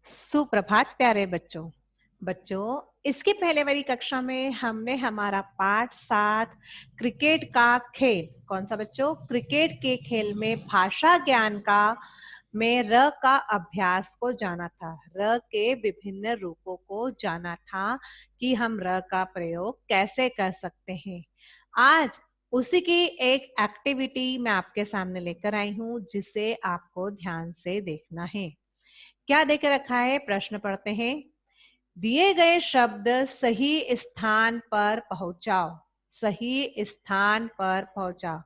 सुप्रभात प्यारे बच्चों। इसके पहले वाली कक्षा में हमने हमारा पाठ 7 क्रिकेट का खेल, कौन सा बच्चों? क्रिकेट के खेल में भाषा ज्ञान का में र का अभ्यास को जाना था। र के विभिन्न रूपों को जाना था कि हम र का प्रयोग कैसे कर सकते हैं। आज उसी की एक एक्टिविटी मैं आपके सामने लेकर आई हूँ, जिसे आपको ध्यान से देखना है। क्या देकर रखा है? प्रश्न पढ़ते हैं। दिए गए शब्द सही स्थान पर पहुंचाओ। सही स्थान पर पहुंचाओ।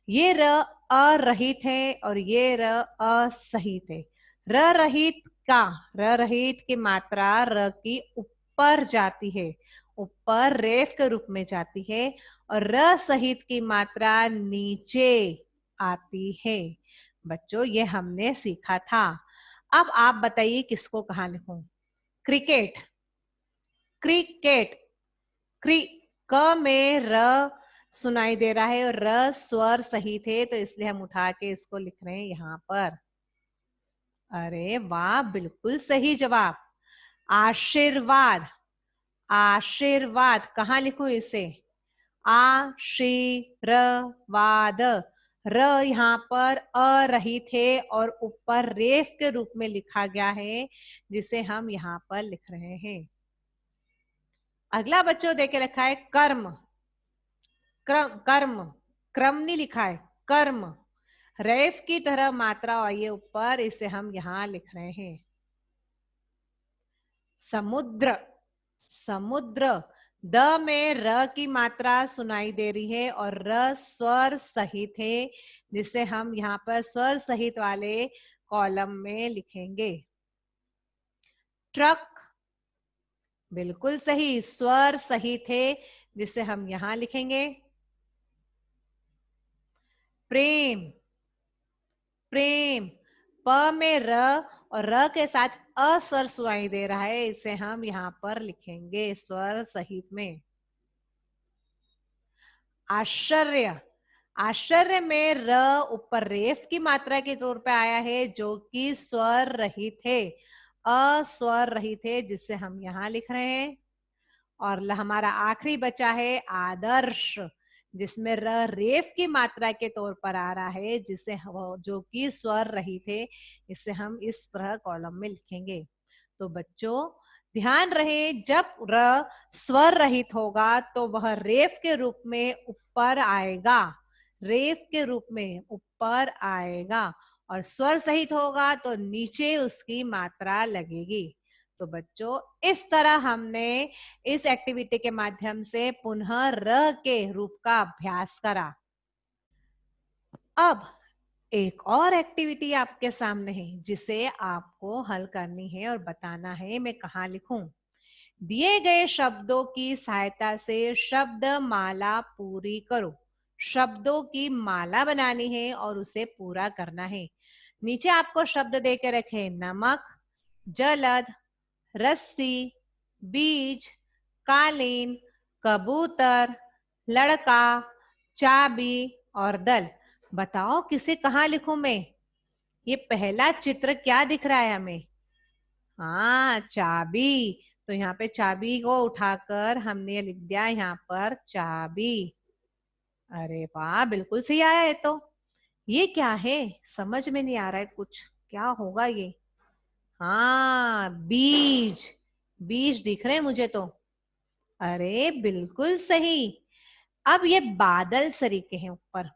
ये र अरहित है और ये र असहित है। र रहित का र रहित की मात्रा र की ऊपर जाती है, ऊपर रेफ के रूप में जाती है, और र सहित की मात्रा नीचे आती है। बच्चों, ये हमने सीखा था। अब आप बताइए किसको कहाँ लिखूं? क्रिकेट, क्रिकेट, क्रि क में र सुनाई दे रहा है और र स्वर सही थे, तो इसलिए हम उठा के इसको लिख रहे हैं यहाँ पर। अरे वाह, बिल्कुल सही जवाब। आशीर्वाद, आशीर्वाद कहाँ लिखूं इसे? आशीर्वाद। र यहाँ पर अरहित है और ऊपर रेफ के रूप में लिखा गया है, जिसे हम यहाँ पर लिख रहे हैं। अगला बच्चों देके रखा है कर्म। क्रम, कर्म, क्रम नहीं लिखा है, कर्म। रेफ की तरह मात्रा आई है ऊपर, इसे हम यहाँ लिख रहे हैं। समुद्र, समुद्र। द में र की मात्रा सुनाई दे रही है और र स्वर सहित है, जिसे हम यहाँ पर स्वर सहित वाले कॉलम में लिखेंगे। ट्रक, बिल्कुल सही, स्वर सहित है, जिसे हम यहाँ लिखेंगे। प्रेम, प्रेम। प में र और र के साथ अ स्वर सुनाई दे रहा है, इसे हम यहाँ पर लिखेंगे स्वर सहित में। आश्चर्य, आश्चर्य में र ऊपर रेफ की मात्रा के तौर पे आया है, जो कि स्वर रहित है, अस्वर रहित है, जिससे हम यहाँ लिख रहे हैं। और हमारा आखिरी बचा है आदर्श, जिसमें र रेफ की मात्रा के तौर पर आ रहा है, जिसे जो कि स्वर रहित है, इसे हम इस तरह कॉलम में लिखेंगे। तो बच्चों ध्यान रहे, जब र स्वर रहित होगा तो वह रेफ के रूप में ऊपर आएगा, रेफ के रूप में ऊपर आएगा, और स्वर सहित होगा तो नीचे उसकी मात्रा लगेगी। तो बच्चों इस तरह हमने इस एक्टिविटी के माध्यम से पुनः र के रूप का अभ्यास करा। अब एक और एक्टिविटी आपके सामने है, जिसे आपको हल करनी है और बताना है मैं कहाँ लिखूं। दिए गए शब्दों की सहायता से शब्द माला पूरी करो। शब्दों की माला बनानी है और उसे पूरा करना है। नीचे आपको शब्द दे के रखे: नमक, जलद, रस्सी, बीज, कालीन, कबूतर, लड़का, चाबी और दल। बताओ किसे कहाँ लिखूं मैं? ये पहला चित्र क्या दिख रहा है हमें? हाँ, चाबी। तो यहाँ पे चाबी को उठाकर हमने लिख दिया यहाँ पर चाबी। अरे वाह, बिल्कुल सही आया है। तो ये क्या है? समझ में नहीं आ रहा है कुछ, क्या होगा ये? हाँ, बीज, बीज दिख रहे हैं मुझे तो। अरे बिल्कुल सही। अब ये बादल सरीखे हैं, ऊपर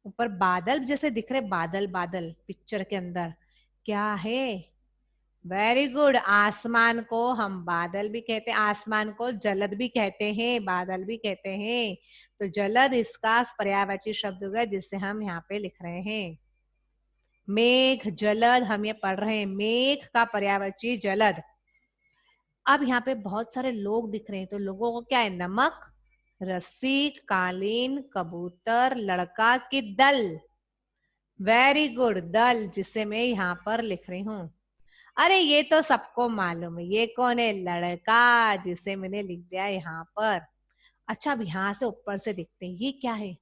ऊपर बादल जैसे दिख रहे, बादल बादल पिक्चर के अंदर क्या है? Very good. आसमान को हम बादल भी कहते हैं, आसमान को जलद भी कहते हैं, बादल भी कहते हैं। तो जलद इसका पर्यायवाची शब्द होगा, जिसे हम यहाँ पे लिख रहे हैं। मेघ, जलद, हम ये पढ़ रहे हैं, मेघ का पर्यायवाची जलद। अब यहाँ पे बहुत सारे लोग दिख रहे हैं, तो लोगों को क्या है? नमक, रस्सी, कालीन, कबूतर, लड़का की दल। वेरी गुड, दल, जिसे मैं यहाँ पर लिख रही हूँ। अरे ये तो सबको मालूम है, ये कौन है? लड़का, जिसे मैंने लिख दिया यहाँ पर। अच्छा, अब यहाँ से ऊपर से देखते हैं, ये क्या है?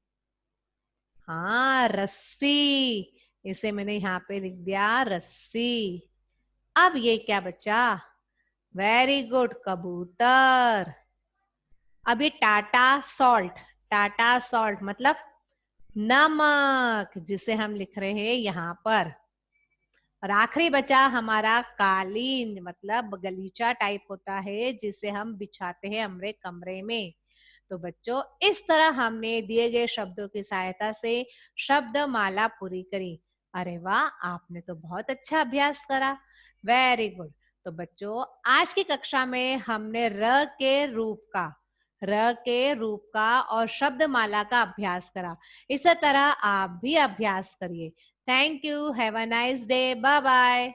हाँ, रस्सी, इसे मैंने यहाँ पे लिख दिया रस्सी। अब ये क्या बचा? वेरी गुड, कबूतर। अब ये टाटा सॉल्ट मतलब नमक, जिसे हम लिख रहे हैं यहाँ पर। और आखिरी बचा हमारा कालीन, मतलब गलीचा टाइप होता है जिसे हम बिछाते हैं हमारे कमरे में। तो बच्चों, इस तरह हमने दिए गए शब्दों की सहायता से शब्द माला पूरी करी। अरे वाह, आपने तो बहुत अच्छा अभ्यास करा। Very good. तो बच्चों, आज की कक्षा में हमने र के रूप का और शब्द माला का अभ्यास करा। इसी तरह आप भी अभ्यास करिए। Thank you. Have a nice day. Bye bye.